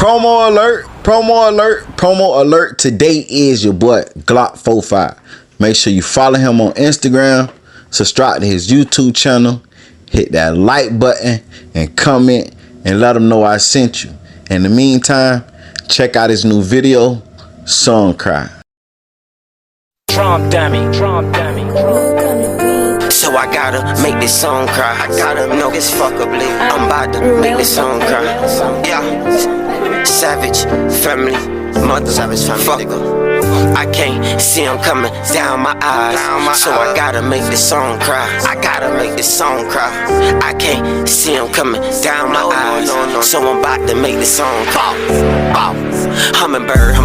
Promo alert, promo alert, promo alert. Today is your boy Glock45. Make sure you follow him on Instagram, subscribe to his YouTube channel, hit that like button and comment and let him know I sent you. In the meantime, check out his new video, Song Cry. Drum dummy. So I gotta make this song cry. I gotta know this fuck up bleed. I'm about to make this song cry. Yeah, savage family, mother savage family. Fuck. I can't see them coming down my eyes. So I gotta make this song cry. I gotta make this song cry. I can't see them coming down my eyes. So I'm about to make this song cry. Hummingbird.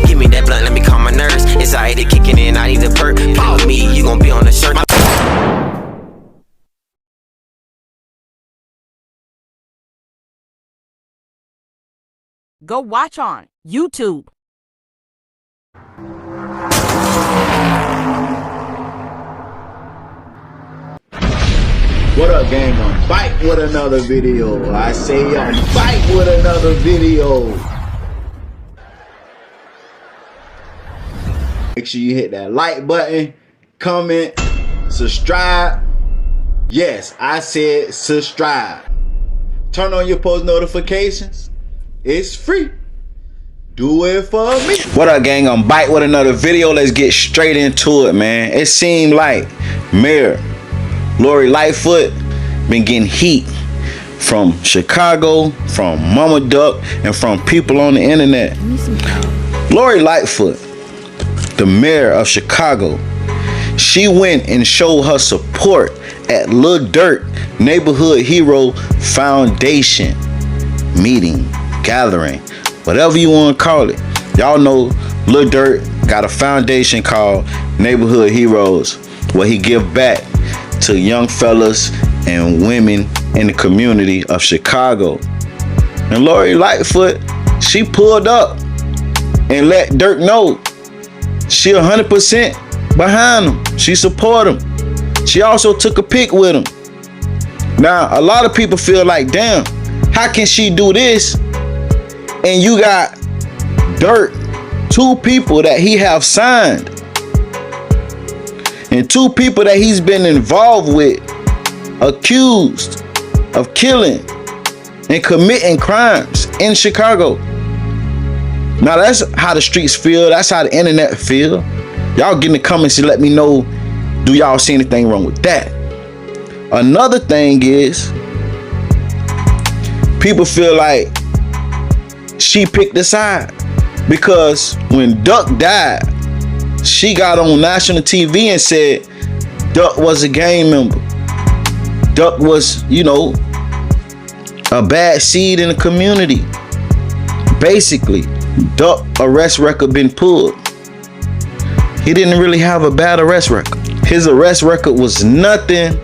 Give me that blunt, let me calm my nerves. Anxiety kicking in, I need a perk. Follow me, you gon' be on the shirt. Go watch on YouTube. What up, gang? I'm back with another video. I say I'm back with another video. Make sure you hit that like button, comment, subscribe. Yes, I said subscribe. Turn on your post notifications. It's free. Do it for me. What up, gang? I'm back with another video. Let's get straight into it, man. It seemed like loril Lightfoot been getting heat from Chicago, from Mama Duck, and from people on the internet. Loril Lightfoot, the mayor of Chicago, she went and showed her support at Durk Neighborhood Hero Foundation meeting, gathering, whatever you want to call it. Y'all know Durk got a foundation called Neighborhood Heroes where he give back to young fellas and women in the community of Chicago. And loril Lightfoot, she pulled up and let Durk know she 100% behind him. She support him. She also took a pic with him. Now, a lot of people feel like, damn, how can she do this? And you got Durk, two people that he have signed, and two people that he's been involved with, accused of killing and committing crimes in Chicago. Now that's how the streets feel. That's how the internet feel. Y'all get in the comments and let me know, do y'all see anything wrong with that? Another thing is, people feel like she picked a side because when Duck died, she got on national TV and said Duck was a gang member. Duck was, a bad seed in the community. Basically, Duck arrest record been pulled. He didn't really have a bad arrest record. His arrest record was nothing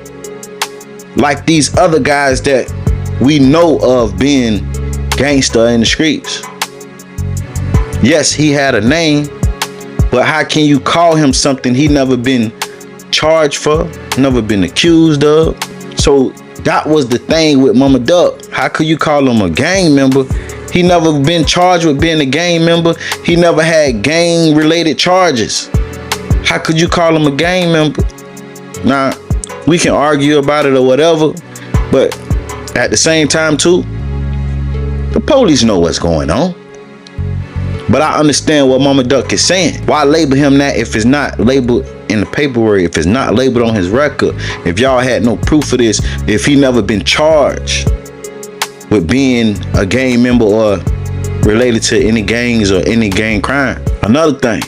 like these other guys that we know of being gangster in the streets. Yes, he had a name, but how can you call him something he never been charged for, never been accused of? So that was the thing with Mama Duck. How could you call him a gang member? He never been charged with being a gang member. He never had gang related charges. How could you call him a gang member? Now, we can argue about it or whatever, but at the same time too, the police know what's going on. But I understand what Mama Duck is saying. Why label him that if it's not labeled in the paperwork, if it's not labeled on his record, if y'all had no proof of this, if he never been charged with being a gang member or related to any gangs or any gang crime. Another thing,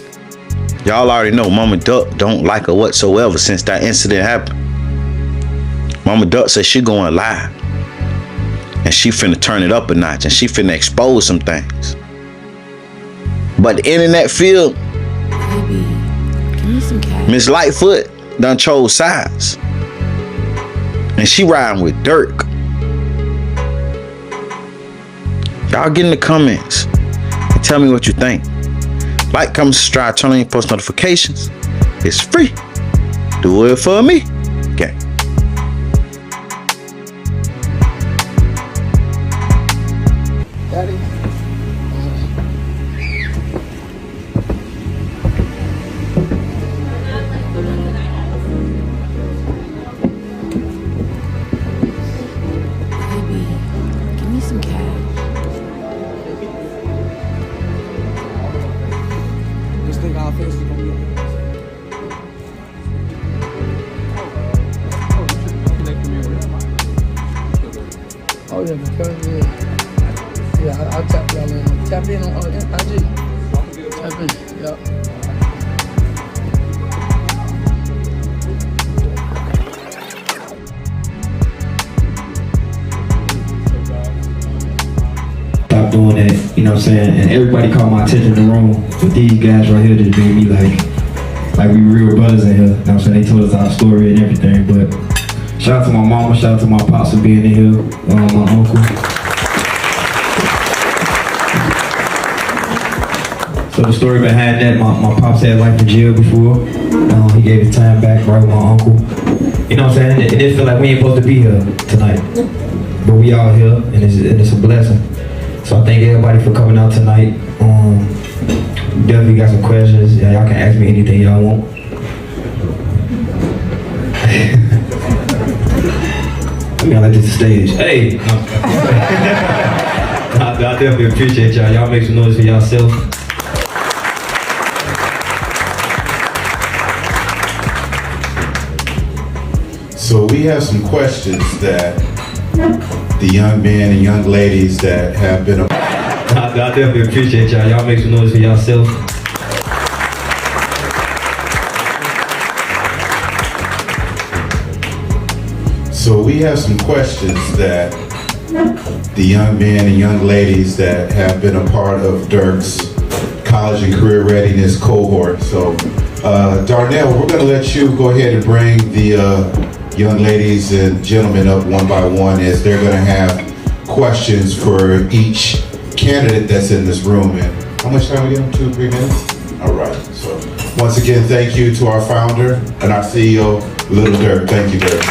y'all already know Mama Duck don't like her whatsoever since that incident happened. Mama Duck said she going live and she finna turn it up a notch and she finna expose some things. But the internet field, Miss Lightfoot done chose sides. And she riding with Durk. Y'all get in the comments and tell me what you think. Like, comment, subscribe, turn on your post notifications. It's free. Do it for me. Okay. everybody. Give me some cash. Just think our faces gonna be on. Oh yeah, man. Yeah, I'll tap y'all in. Tap in on IG. Tap in, yup. Stop doing that, you know what I'm saying? And everybody caught my attention in the room. But these guys right here just made me like we real brothers in here. You know what I'm saying? They told us our story and everything. But shout out to my mama, shout out to my pops for being in here, my uncle. So the story behind that, my pops had life in jail before. He gave his time back, right with my uncle. You know what I'm saying? It didn't feel like we ain't supposed to be here tonight. But we all here, and it's a blessing. So I thank everybody for coming out tonight. Definitely got some questions. Yeah, y'all can ask me anything y'all want. I mean, I like this stage. Hey! I definitely appreciate y'all. Y'all make some noise for yourself. So we have some questions that the young men and young ladies that have been. I definitely appreciate y'all. Y'all make some noise for yourself. So we have some questions that the young men and young ladies that have been a part of Durk's college and career readiness cohort. So Darnell, we're going to let you go ahead and bring the young ladies and gentlemen up one by one, as they're going to have questions for each candidate that's in this room. And how much time we get? 2 or 3 minutes? All right. So once again, thank you to our founder and our CEO, Little Durk. Thank you, Durk.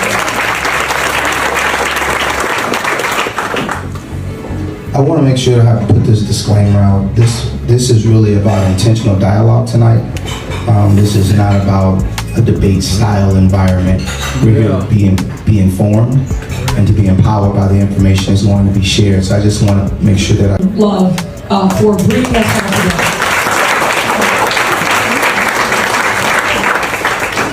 I want to make sure I put this disclaimer out. This is really about intentional dialogue tonight. This is not about a debate style environment. We're here to be informed and to be empowered by the information that's going to be shared. So I just want to make sure that I love for bringing us all together.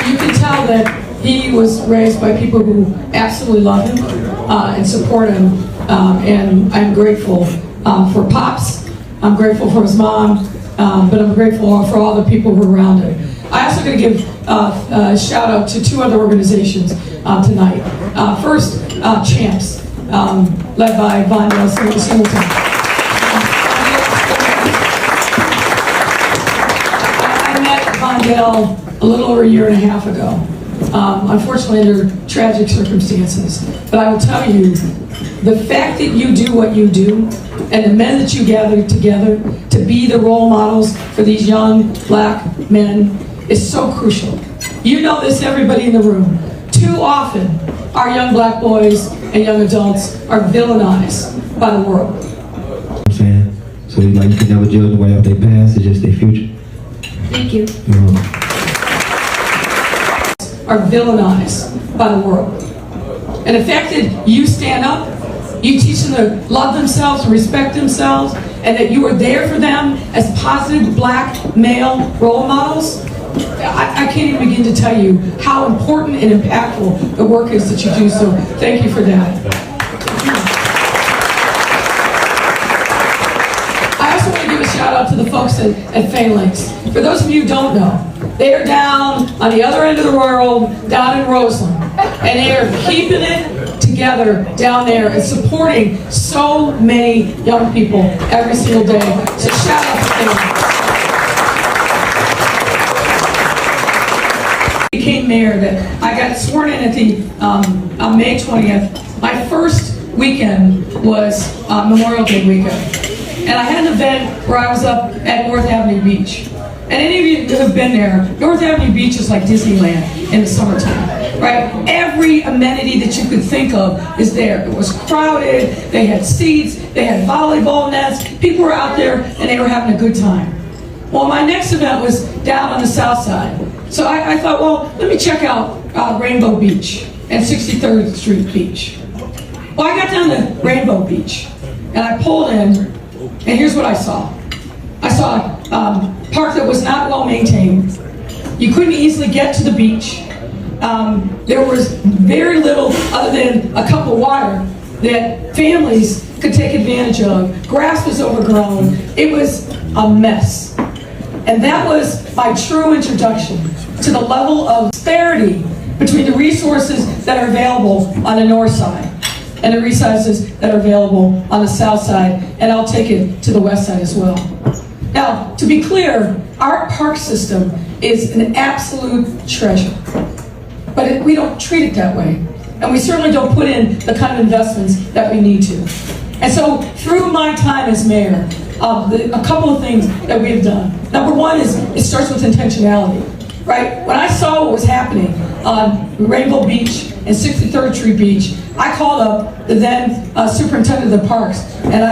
You can tell that he was raised by people who absolutely love him and support him, and I'm grateful for Pops. I'm grateful for his mom, but I'm grateful for all the people who are around him. I also going to give a shout out to 2 other organizations tonight. First, Champs, led by Vondell Singleton. I met Vondell a little over 1.5 years ago. Unfortunately, under tragic circumstances. But I will tell you, the fact that you do what you do, and the men that you gather together to be the role models for these young black men is so crucial. You know this, everybody in the room. Too often, our young black boys and young adults are villainized by the world. I'm saying, so like you can never judge nobody off their past, it's just their future. Thank you. Are villainized by the world. And the fact that you stand up, you teach them to love themselves, respect themselves, and that you are there for them as positive black male role models, I can't even begin to tell you how important and impactful the work is that you do, so thank you for that. I also want to give a shout out to the folks at Phalanx. For those of you who don't know, they are down on the other end of the world, down in Roseland, and they are keeping it together down there and supporting so many young people every single day. So shout out to Phalanx. Became mayor, that I got sworn in at the on May 20th. My first weekend was Memorial Day weekend, and I had an event where I was up at North Avenue Beach, And any of you who have been there, North Avenue Beach is like Disneyland in the summertime, right? Every amenity that you could think of is there. It was crowded, they had seats, they had volleyball nets, people were out there and they were having a good time. Well, my next event was down on the south side. So I thought, well, let me check out Rainbow Beach and 63rd Street Beach. Well, I got down to Rainbow Beach and I pulled in, and here's what I saw. I saw a park that was not well maintained. You couldn't easily get to the beach. There was very little other than a cup of water that families could take advantage of. Grass was overgrown. It was a mess. And that was my true introduction to the level of disparity between the resources that are available on the north side and the resources that are available on the south side, and I'll take it to the west side as well. Now, to be clear, our park system is an absolute treasure, but we don't treat it that way, and we certainly don't put in the kind of investments that we need to. And so, through my time as mayor, a couple of things that we've done. Number one is it starts with intentionality, right? When I saw what was happening on Rainbow Beach and 63rd Street Beach, I called up the then superintendent of the parks, and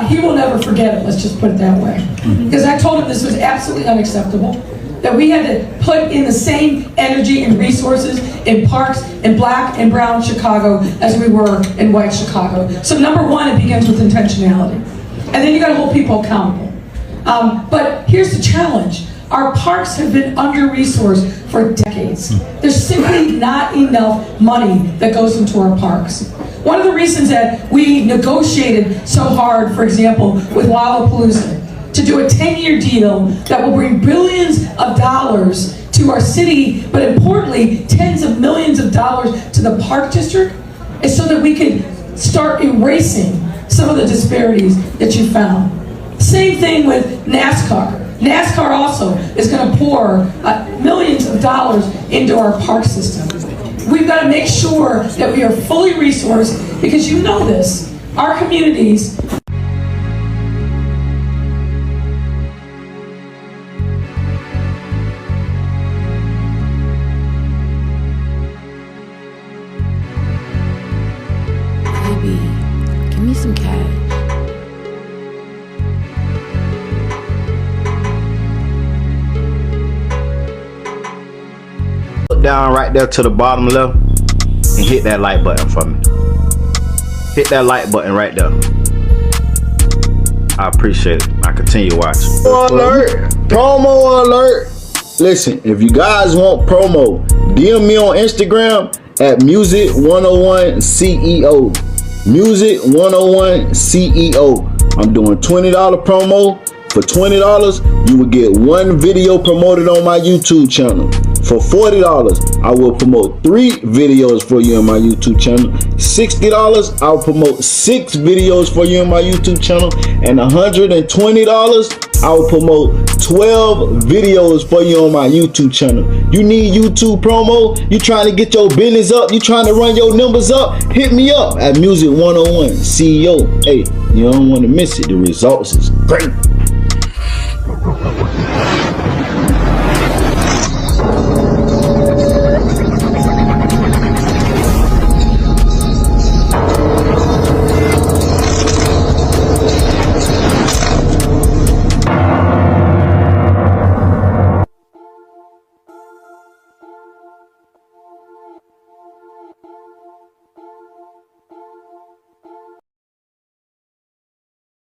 he will never forget it, let's just put it that way. Because I told him this was absolutely unacceptable, that we had to put in the same energy and resources in parks in black and brown Chicago as we were in white Chicago. So number one, it begins with intentionality. And then you gotta hold people accountable. But here's the challenge. Our parks have been under-resourced for decades. There's simply not enough money that goes into our parks. One of the reasons that we negotiated so hard, for example, with Lollapalooza, to do a 10-year deal that will bring billions of dollars to our city, but importantly, tens of millions of dollars to the park district, is so that we could start erasing some of the disparities that you found. Same thing with NASCAR. NASCAR also is going to pour millions of dollars into our park system. We've got to make sure that we are fully resourced, because you know this, our communities. Baby, give me some cash. Down right there to the bottom left and hit that like button for me. Hit that like button right there. I appreciate it. I continue watching. Promo alert. Listen, if you guys want promo, DM me on Instagram at music101ceo. music101ceo. I'm doing $20 promo. For $20, you will get one video promoted on my YouTube channel. For $40, I will promote 3 videos for you on my YouTube channel. $60, I'll promote 6 videos for you on my YouTube channel. And $120, I will promote 12 videos for you on my YouTube channel. You need YouTube promo? You trying to get your business up? You trying to run your numbers up? Hit me up at music101ceo. Hey, you don't want to miss it. The results is great.